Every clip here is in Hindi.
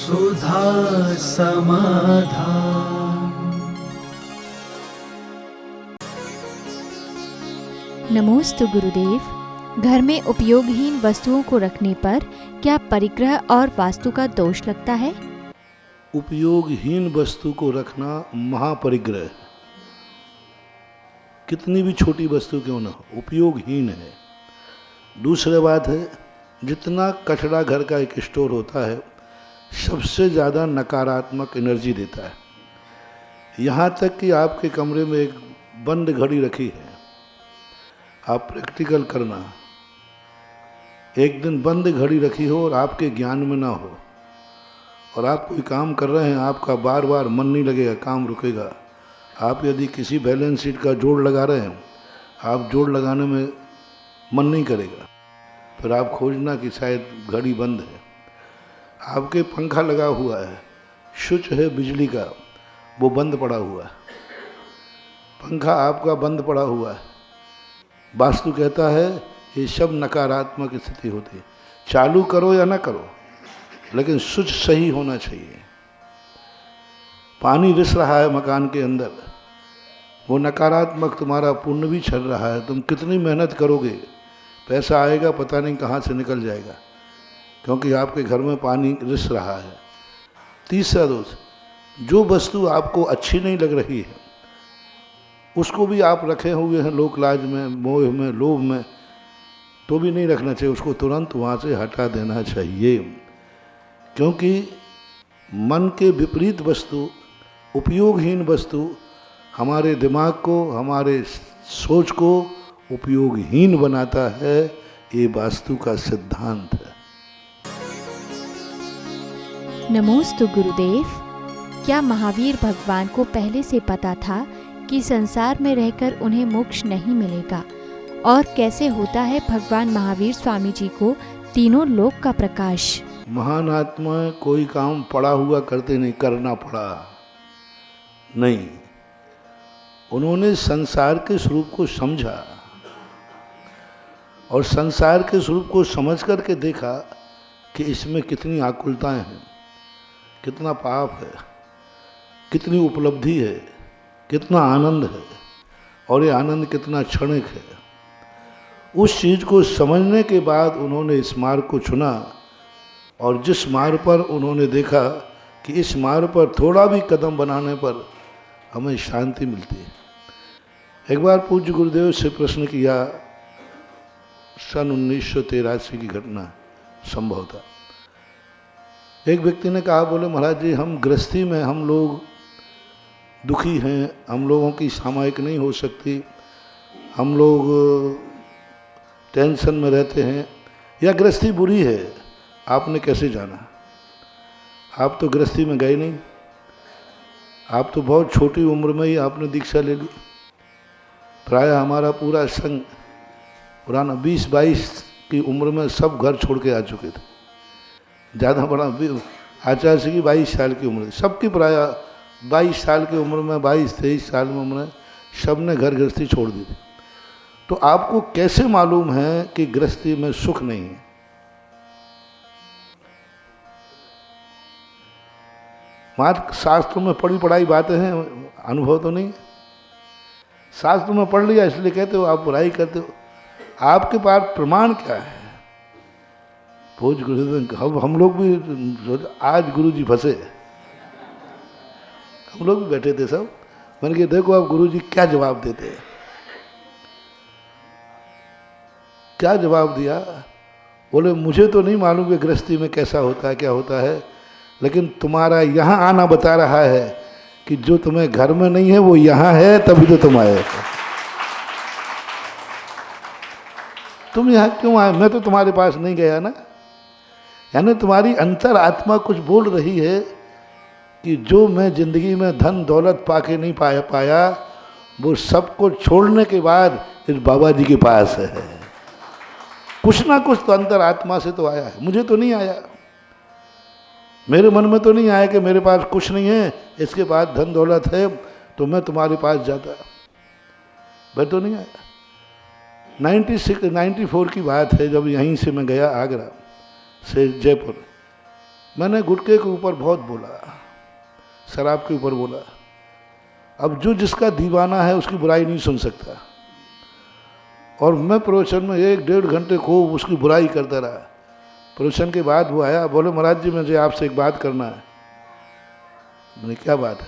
सुधा समाधान। नमोस्तु गुरुदेव। घर में उपयोगहीन वस्तुओं को रखने पर क्या परिग्रह और वास्तु का दोष लगता है? उपयोगहीन वस्तु को रखना महापरिग्रह। कितनी भी छोटी वस्तु क्यों ना हो, उपयोगहीन है। दूसरी बात है, जितना कचरा घर का एक स्टोर होता है, सबसे ज़्यादा नकारात्मक एनर्जी देता है। यहाँ तक कि आपके कमरे में एक बंद घड़ी रखी है, आप प्रैक्टिकल करना, एक दिन बंद घड़ी रखी हो और आपके ज्ञान में ना हो और आप कोई काम कर रहे हैं, आपका बार बार मन नहीं लगेगा, काम रुकेगा। आप यदि किसी बैलेंस शीट का जोड़ लगा रहे हैं, आप जोड़ लगाने में मन नहीं करेगा, फिर आप खोजना कि शायद घड़ी बंद है। आपके पंखा लगा हुआ है, स्विच है बिजली का, वो बंद पड़ा हुआ है, पंखा आपका बंद पड़ा हुआ है। वास्तु कहता है ये सब नकारात्मक स्थिति होती है। चालू करो या ना करो, लेकिन स्विच सही होना चाहिए। पानी रिस रहा है मकान के अंदर, वो नकारात्मक, तुम्हारा पुण्य भी छल रहा है। तुम कितनी मेहनत करोगे, पैसा आएगा पता नहीं कहाँ से निकल जाएगा, क्योंकि आपके घर में पानी रिस रहा है। तीसरा दोष, जो वस्तु आपको अच्छी नहीं लग रही है उसको भी आप रखे हुए हैं लोक लाज में, मोह में, लोभ में, तो भी नहीं रखना चाहिए। उसको तुरंत वहाँ से हटा देना चाहिए, क्योंकि मन के विपरीत वस्तु, उपयोगहीन वस्तु हमारे दिमाग को, हमारे सोच को उपयोगहीन बनाता है। ये वास्तु का सिद्धांत है। नमोस्तु गुरुदेव। क्या महावीर भगवान को पहले से पता था कि संसार में रहकर उन्हें मोक्ष नहीं मिलेगा? और कैसे होता है भगवान महावीर स्वामी जी को तीनों लोक का प्रकाश? महान आत्मा कोई काम पड़ा हुआ करते नहीं, करना पड़ा नहीं। उन्होंने संसार के स्वरूप को समझा और संसार के स्वरूप को समझ करके देखा कि इसमें कितनी आकुलताएं हैं, कितना पाप है, कितनी उपलब्धि है, कितना आनंद है, और ये आनंद कितना क्षणिक है। उस चीज़ को समझने के बाद उन्होंने इस मार्ग को चुना, और जिस मार्ग पर उन्होंने देखा कि इस मार्ग पर थोड़ा भी कदम बनाने पर हमें शांति मिलती है। एक बार पूज्य गुरुदेव से प्रश्न किया, सन 1983 की घटना संभव था। एक व्यक्ति ने कहा, बोले महाराज जी, हम गृहस्थी में हम लोग दुखी हैं, हम लोगों की सामायिक नहीं हो सकती, हम लोग टेंशन में रहते हैं, या गृहस्थी बुरी है। आपने कैसे जाना? आप तो गृहस्थी में गए नहीं, आप तो बहुत छोटी उम्र में ही आपने दीक्षा ले ली। प्रायः हमारा पूरा संघ पुराना 20-22 की उम्र में सब घर छोड़ के आ चुके थे। ज़्यादा बड़ा आचार्य जी की 22 साल की उम्र, सबकी प्रायः 22 साल की उम्र में, 22-23 साल में उम्र, सब ने घर गृहस्थी छोड़ दी थी। तो आपको कैसे मालूम है कि गृहस्थी में सुख नहीं है? मात्र शास्त्रों में पढ़ी पढ़ाई बातें हैं, अनुभव तो नहीं। शास्त्र में पढ़ लिया इसलिए कहते हो, आप बुराई करते हो। आपके पास प्रमाण क्या है? पूज गुरु, हम लोग भी आज गुरु जी फंसे, हम लोग भी बैठे थे सब, मैंने कहा देखो आप गुरु जी क्या जवाब देते हैं। क्या जवाब दिया? बोले मुझे तो नहीं मालूम कि गृहस्थी में कैसा होता है, क्या होता है, लेकिन तुम्हारा यहाँ आना बता रहा है कि जो तुम्हें घर में नहीं है वो यहाँ है, तभी तो तुम आए। तुम यहाँ क्यों आए? मैं तो तुम्हारे पास नहीं गया ना। यानी तुम्हारी अंतर आत्मा कुछ बोल रही है कि जो मैं जिंदगी में धन दौलत पाके नहीं पाया वो सबको छोड़ने के बाद इस बाबा जी के पास है। कुछ ना कुछ तो अंतर आत्मा से तो आया है, मुझे तो नहीं आया। मेरे मन में तो नहीं आया कि मेरे पास कुछ नहीं है, इसके बाद धन दौलत है तो मैं तुम्हारे पास जाता, मैं तो नहीं आया। 94 की बात है, जब यहीं से मैं गया आगरा से जयपुर, मैंने गुटखे के ऊपर बहुत बोला, शराब के ऊपर बोला। अब जो जिसका दीवाना है उसकी बुराई नहीं सुन सकता, और मैं प्रवचन में 1-1.5 घंटे खूब उसकी बुराई करता रहा। प्रवचन के बाद वो आया, बोले महाराज जी मुझे आपसे एक बात करना है। मैंने क्या बात है?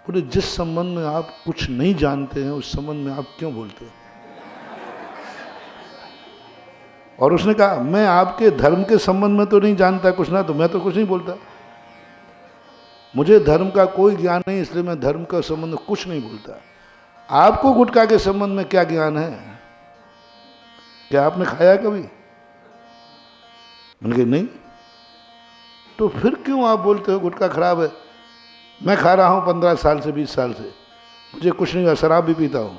बोले जिस संबंध में आप कुछ नहीं जानते हैं उस संबंध में आप क्यों बोलते हैं? और उसने कहा मैं आपके धर्म के संबंध में तो नहीं जानता कुछ ना, तो मैं तो कुछ नहीं बोलता। मुझे धर्म का कोई ज्ञान नहीं, इसलिए मैं धर्म का संबंध में कुछ नहीं बोलता। आपको गुटखा के संबंध में क्या ज्ञान है? क्या आपने खाया कभी? मैंने कहा नहीं। तो फिर क्यों आप बोलते हो गुटखा खराब है? मैं खा रहा हूँ 15 साल से 20 साल से, मुझे कुछ नहीं हुआ। शराब भी पीता हूँ,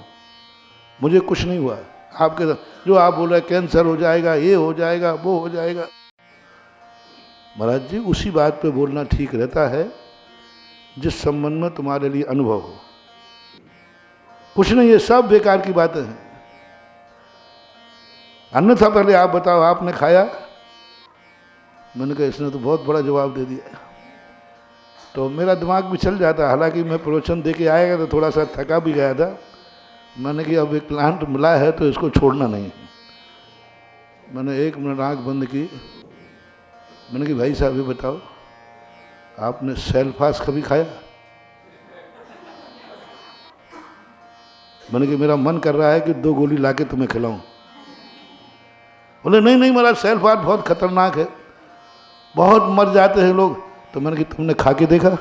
मुझे कुछ नहीं हुआ। आपके जो आप बोल रहे हैं कैंसर हो जाएगा, ये हो जाएगा, वो हो जाएगा। महाराज जी उसी बात पे बोलना ठीक रहता है जिस संबंध में तुम्हारे लिए अनुभव हो। कुछ नहीं, ये सब बेकार की बातें हैं। अन्यथा पहले आप बताओ आपने खाया? मैंने कहा इसने तो बहुत बड़ा जवाब दे दिया। तो मेरा दिमाग भी चल जाता, हालांकि मैं प्रवचन दे के आएगा तो थोड़ा सा थका भी गया था। मैंने कि अब एक प्लांट मिला है तो इसको छोड़ना नहीं है। मैंने 1 मिनट आँख बंद की। मैंने कि भाई साहब ये बताओ आपने सेल्फास कभी खाया? मैंने कि मेरा मन कर रहा है कि 2 गोली लाके तुम्हें खिलाऊं। बोले नहीं नहीं महाराज सेल्फास बहुत खतरनाक है, बहुत मर जाते हैं लोग। तो मैंने कि तुमने खा के देखा?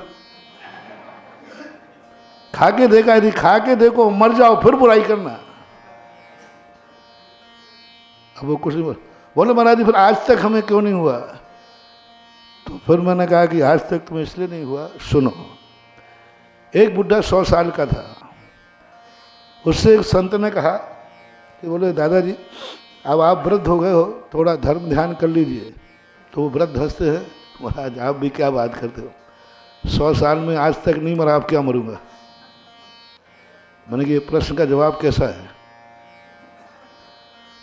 खा के देखा? यदि खा के देखो मर जाओ फिर बुराई करना। अब वो कुछ नहीं बोले महाराज जी फिर आज तक हमें क्यों नहीं हुआ? तो फिर मैंने कहा कि आज तक तुम्हें इसलिए नहीं हुआ, सुनो। एक बुढ़ा 100 साल का था, उससे एक संत ने कहा कि बोले दादाजी अब आप वृद्ध हो गए हो, थोड़ा धर्म ध्यान कर लीजिए। तो वो वृद्ध हंसते हैं, महाराज आप भी क्या बात करते हो, 100 साल में आज तक नहीं मरा, आप क्या मरूंगा? मैंने कि ये प्रश्न का जवाब कैसा है?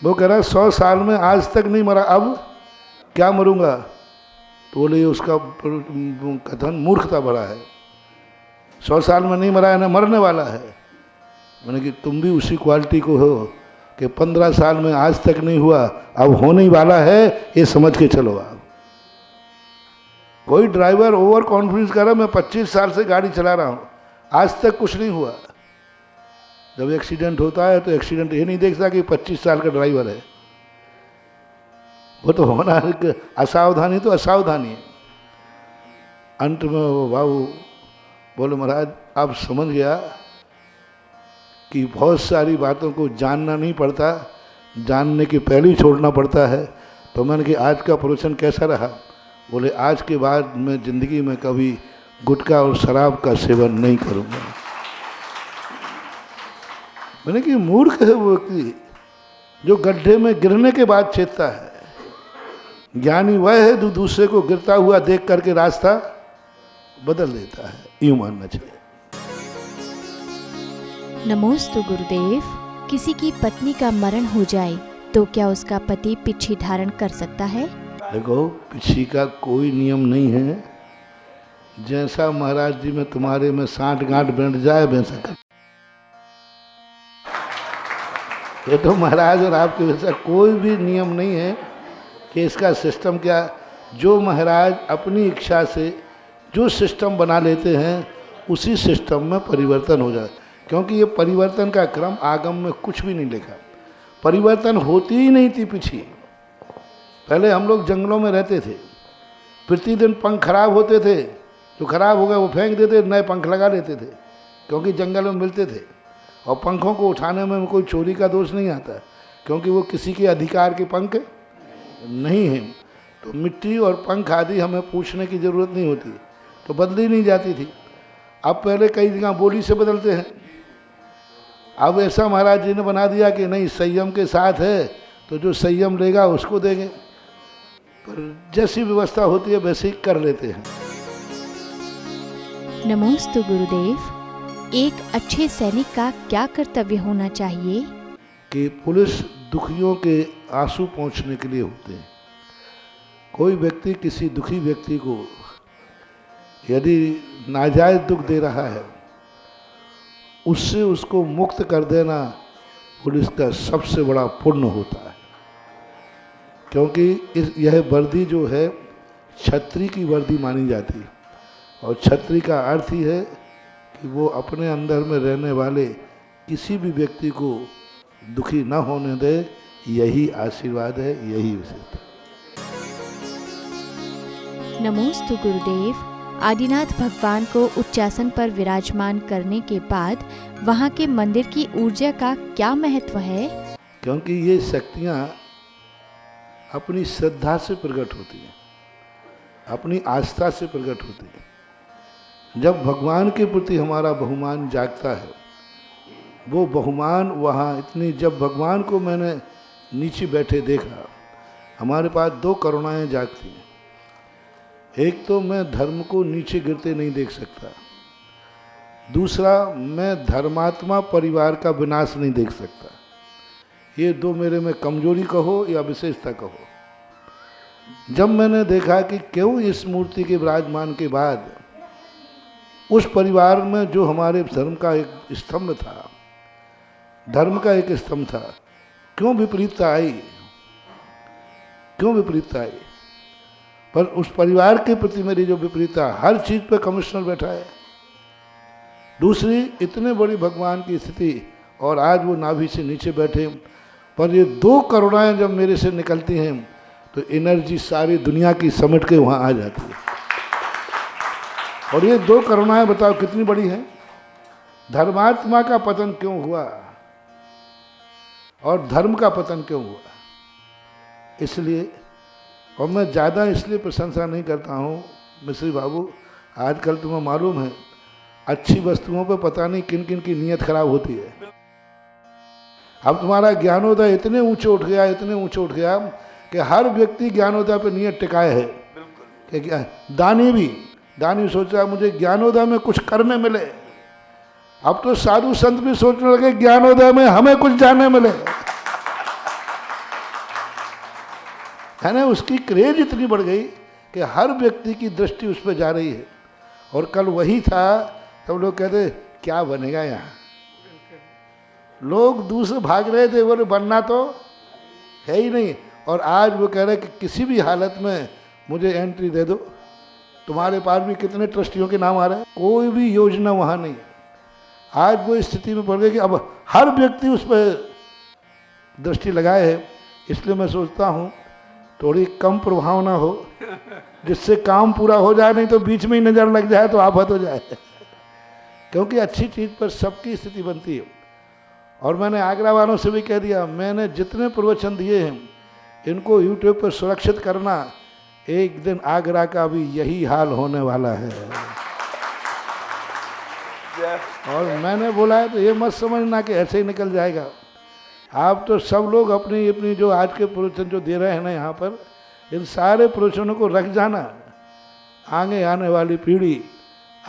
वो कह रहा है 100 साल में आज तक नहीं मरा, अब क्या मरूंगा? तो बोले उसका कथन मूर्खता भरा है। 100 साल में नहीं मरा है ना मरने वाला है। मैंने कि तुम भी उसी क्वालिटी को हो कि 15 साल में आज तक नहीं हुआ, अब होने ही वाला है, ये समझ के चलो आप। कोई ड्राइवर ओवर कॉन्फिडेंस कर रहा, मैं 25 साल से गाड़ी चला रहा हूँ, आज तक कुछ नहीं हुआ। जब एक्सीडेंट होता है तो एक्सीडेंट ये नहीं देखता कि 25 साल का ड्राइवर है, वो तो होना है। असावधानी तो असावधानी है। अंत में वो बाबू बोले महाराज आप समझ गया कि बहुत सारी बातों को जानना नहीं पड़ता, जानने के पहले ही छोड़ना पड़ता है। तो मैंने कि आज का प्रवचन कैसा रहा? बोले आज के बाद मैं ज़िंदगी में कभी गुटखा और शराब का सेवन नहीं करूँगा। मैंने कि मूर्ख है वो व्यक्ति जो गड्ढे में गिरने के बाद चेतता है। ज्ञानी वह है जो दूसरे को गिरता हुआ देख करके रास्ता बदल देता है, यूँ मानना चाहिए। नमोस्तु गुरुदेव। किसी की पत्नी का मरण हो जाए तो क्या उसका पति पिछी धारण कर सकता है? देखो पिछी का कोई नियम नहीं है। जैसा महाराज जी में तुम्हारे में 60 गांठ बैठ जाए वैसा कर। ये तो महाराज और आपके वैसा कोई भी नियम नहीं है कि इसका सिस्टम क्या। जो महाराज अपनी इच्छा से जो सिस्टम बना लेते हैं उसी सिस्टम में परिवर्तन हो जाए, क्योंकि ये परिवर्तन का क्रम आगम में कुछ भी नहीं लिखा। परिवर्तन होती ही नहीं थी पिछी। पहले हम लोग जंगलों में रहते थे, प्रतिदिन पंख खराब होते थे, जो खराब हो गए वो फेंक देते, नए पंख लगा लेते थे, क्योंकि जंगल में मिलते थे। और पंखों को उठाने में कोई चोरी का दोष नहीं आता, क्योंकि वो किसी के अधिकार के पंख नहीं हैं। तो मिट्टी और पंख आदि हमें पूछने की ज़रूरत नहीं होती, तो बदली नहीं जाती थी। अब पहले कई जगह बोली से बदलते हैं। अब ऐसा महाराज जी ने बना दिया कि नहीं संयम के साथ है तो जो संयम लेगा उसको देंगे। पर जैसी व्यवस्था होती है वैसे ही कर लेते हैं। नमोस्तु गुरुदेव। एक अच्छे सैनिक का क्या कर्तव्य होना चाहिए? कि पुलिस दुखियों के आंसू पहुंचने के लिए होते हैं। कोई व्यक्ति किसी दुखी व्यक्ति को यदि नाजायज दुख दे रहा है, उससे उसको मुक्त कर देना पुलिस का सबसे बड़ा पुण्य होता है। क्योंकि यह वर्दी जो है क्षत्रिय की वर्दी मानी जाती है, और क्षत्रिय का अर्थ ही है कि वो अपने अंदर में रहने वाले किसी भी व्यक्ति को दुखी न होने दे। यही आशीर्वाद है, यही विशेषता। नमोस्तु गुरुदेव। आदिनाथ भगवान को उच्चासन पर विराजमान करने के बाद वहाँ के मंदिर की ऊर्जा का क्या महत्व है? क्योंकि ये शक्तियाँ अपनी श्रद्धा से प्रकट होती हैं, अपनी आस्था से प्रकट होती हैं। जब भगवान के प्रति हमारा बहुमान जागता है, वो बहुमान वहाँ इतनी, जब भगवान को मैंने नीचे बैठे देखा, हमारे पास दो करुणाएं जागती हैं। एक तो मैं धर्म को नीचे गिरते नहीं देख सकता, दूसरा मैं धर्मात्मा परिवार का विनाश नहीं देख सकता। ये दो मेरे में कमजोरी कहो या विशेषता कहो। जब मैंने देखा कि क्यों इस मूर्ति के विराजमान के बाद उस परिवार में जो हमारे धर्म का एक स्तंभ था, धर्म का एक स्तंभ था, क्यों विपरीतता आई, क्यों विपरीतता आई। पर उस परिवार के प्रति मेरी जो विपरीतता, हर चीज पे कमिश्नर बैठा है। दूसरी, इतने बड़ी भगवान की स्थिति और आज वो नाभि से नीचे बैठे। पर ये दो करुणाएं जब मेरे से निकलती हैं तो एनर्जी सारी दुनिया की समेट के वहाँ आ जाती है। और ये दो करुणाएं बताओ कितनी बड़ी हैं। धर्मात्मा का पतन क्यों हुआ और धर्म का पतन क्यों हुआ, इसलिए। और मैं ज़्यादा इसलिए प्रशंसा नहीं करता हूँ मिश्री बाबू, आजकल तुम्हें मालूम है अच्छी वस्तुओं पे पता नहीं किन किन की नीयत खराब होती है। अब तुम्हारा ज्ञानोदय इतने ऊंचे उठ गया, इतने ऊंचे उठ गया कि हर व्यक्ति ज्ञानोदय पे नीयत टिकाए है कि क्या। दानी सोच रहा मुझे ज्ञानोदय में कुछ करने मिले। अब तो साधु संत भी सोचने लगे ज्ञानोदय में हमें कुछ जानने मिले, है ना। उसकी क्रेज इतनी बढ़ गई कि हर व्यक्ति की दृष्टि उस पर जा रही है। और कल वही था, तब लोग कहते क्या बनेगा यहाँ। लोग दूसरे भाग रहे थे, बोले बनना तो है ही नहीं। और आज वो कह रहे कि किसी भी हालत में मुझे एंट्री दे दो। तुम्हारे पास भी कितने ट्रस्टियों के नाम आ रहे हैं, कोई भी योजना वहाँ नहीं है। आज वो स्थिति में पड़ गई कि अब हर व्यक्ति उस पर दृष्टि लगाए है। इसलिए मैं सोचता हूँ थोड़ी कम प्रभावना हो, जिससे काम पूरा हो जाए, नहीं तो बीच में ही नज़र लग जाए तो आफत हो जाए। क्योंकि अच्छी चीज़ पर सबकी स्थिति बनती है। और मैंने आगरा वालों से भी कह दिया, मैंने जितने प्रवचन दिए हैं इनको यूट्यूब पर सुरक्षित करना, एक दिन आगरा का भी यही हाल होने वाला है। और मैंने बोला है तो ये मत समझना कि ऐसे ही निकल जाएगा। आप तो सब लोग अपनी अपनी जो आज के प्रवचन जो दे रहे हैं ना यहाँ पर, इन सारे प्रवचनों को रख जाना। आगे आने वाली पीढ़ी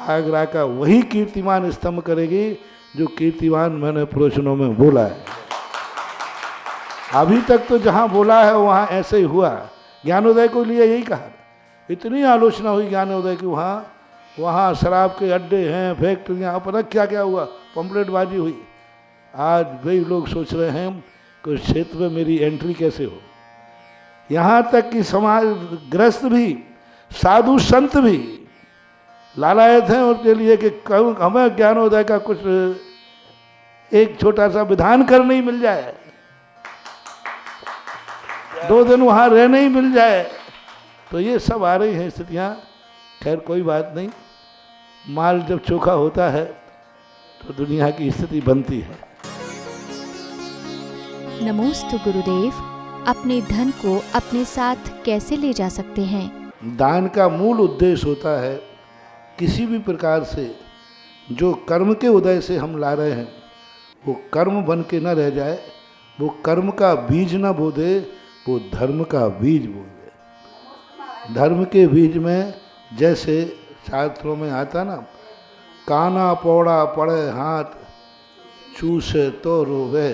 आगरा का वही कीर्तिमान स्तंभ करेगी जो कीर्तिमान मैंने प्रवचनों में बोला है। अभी तक तो जहाँ बोला है वहाँ ऐसे ही हुआ। ज्ञानोदय को लिए यही कहा, इतनी आलोचना हुई ज्ञानोदय की, वहाँ शराब के अड्डे हैं, फैक्ट्रियाँ, पता क्या क्या हुआ, पंपलेटबाजी हुई। आज वही लोग सोच रहे हैं कि उस क्षेत्र में मेरी एंट्री कैसे हो। यहाँ तक कि समाज ग्रस्त भी, साधु संत भी लालायत हैं उसके लिए कि हमें ज्ञानोदय का कुछ एक छोटा सा विधान करने ही मिल जाए, 2 दिन वहाँ रहने ही मिल जाए। तो ये सब आ रही हैं स्थितियाँ। खैर कोई बात नहीं, माल जब चोखा होता है तो दुनिया की स्थिति बनती है। नमोस्तु गुरुदेव। अपने धन को अपने साथ कैसे ले जा सकते हैं? दान का मूल उद्देश्य होता है किसी भी प्रकार से जो कर्म के उदय से हम ला रहे हैं वो कर्म बन के न रह जाए, वो कर्म का बीज न बो दे, वो धर्म का बीज बो दे। धर्म के बीज में जैसे शास्त्रों में आता ना, काना पौड़ा पड़े हाथ चूसे तो रोवे।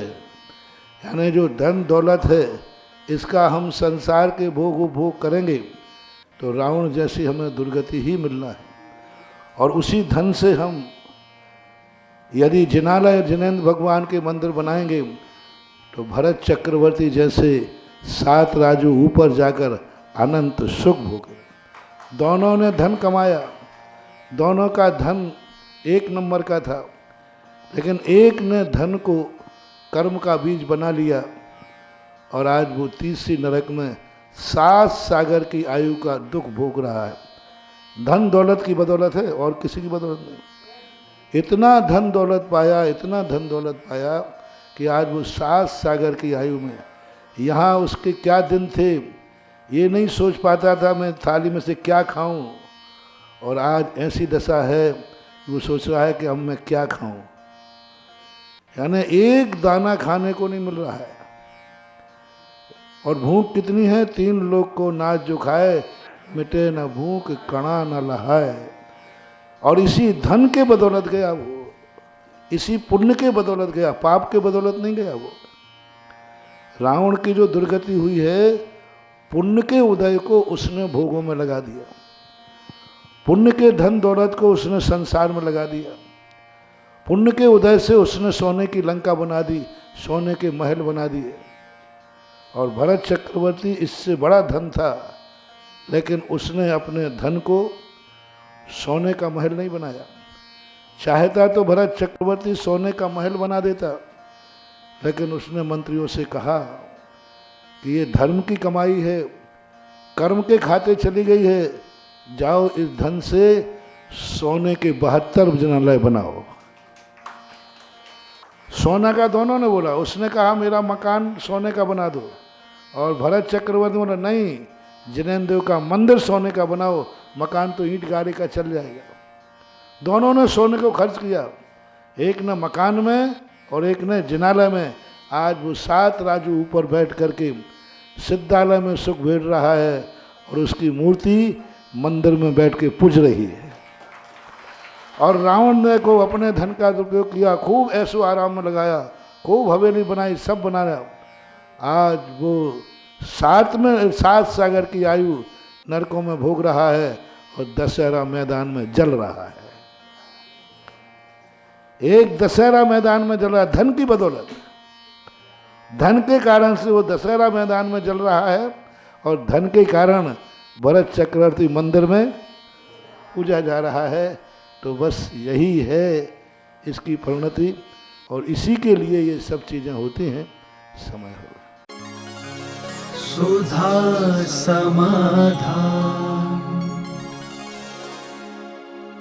यानी जो धन दौलत है इसका हम संसार के भोग करेंगे तो रावण जैसी हमें दुर्गति ही मिलना है। और उसी धन से हम यदि जिनालय जिनेंद्र भगवान के मंदिर बनाएंगे तो भरत चक्रवर्ती जैसे 7 राजू ऊपर जाकर अनंत सुख भोगे। दोनों ने धन कमाया, दोनों का धन एक नंबर का था, लेकिन एक ने धन को कर्म का बीज बना लिया और आज वो तीसरी नरक में 7 सागर की आयु का दुख भोग रहा है। धन दौलत की बदौलत है और किसी की बदौलत नहीं। इतना धन दौलत पाया, इतना धन दौलत पाया कि आज वो 7 सागर की आयु में, यहाँ उसके क्या दिन थे ये नहीं सोच पाता था मैं थाली में से क्या खाऊं, और आज ऐसी दशा है वो सोच रहा है कि अब मैं क्या खाऊं। यानी एक दाना खाने को नहीं मिल रहा है। और भूख कितनी है, 3 लोग को नाच जो खाए, मिटे न भूख कणा न लहाए। और इसी धन के बदौलत गया वो, इसी पुण्य के बदौलत गया, पाप के बदौलत नहीं गया वो। रावण की जो दुर्गति हुई है, पुण्य के उदय को उसने भोगों में लगा दिया, पुण्य के धन दौलत को उसने संसार में लगा दिया। पुण्य के उदय से उसने सोने की लंका बना दी, सोने के महल बना दिए। और भरत चक्रवर्ती इससे बड़ा धन था, लेकिन उसने अपने धन को सोने का महल नहीं बनाया। चाहता तो भरत चक्रवर्ती सोने का महल बना देता, लेकिन उसने मंत्रियों से कहा कि ये धर्म की कमाई है, कर्म के खाते चली गई है, जाओ इस धन से सोने के 72 भोजनालय बनाओ। सोना का दोनों ने बोला, उसने कहा मेरा मकान सोने का बना दो, और भरत चक्रवर्ती बोला नहीं, जिनेंद्र देव का मंदिर सोने का बनाओ, मकान तो ईंट गाड़ी का चल जाएगा। दोनों ने सोने को खर्च किया, एक ने मकान में और एक ने जिनालय में। आज वो 7 राजू ऊपर बैठ करके सिद्धालय में सुख भेड़ रहा है, और उसकी मूर्ति मंदिर में बैठ के पूज रही है। और रावण ने को अपने धन का दुरुपयोग किया, खूब ऐशो आराम में लगाया, खूब हवेली बनाई, सब बना रहा। आज वो 7 सागर की आयु नरकों में भोग रहा है और दशहरा मैदान में जल रहा है। एक दशहरा मैदान में जल रहा है धन की बदौलत, धन के कारण से वो दशहरा मैदान में जल रहा है, और धन के कारण भरत चक्रवर्ती मंदिर में पूजा जा रहा है। तो बस यही है इसकी परिणति, और इसी के लिए ये सब चीज़ें होती हैं। समय हो सुधा समाधान।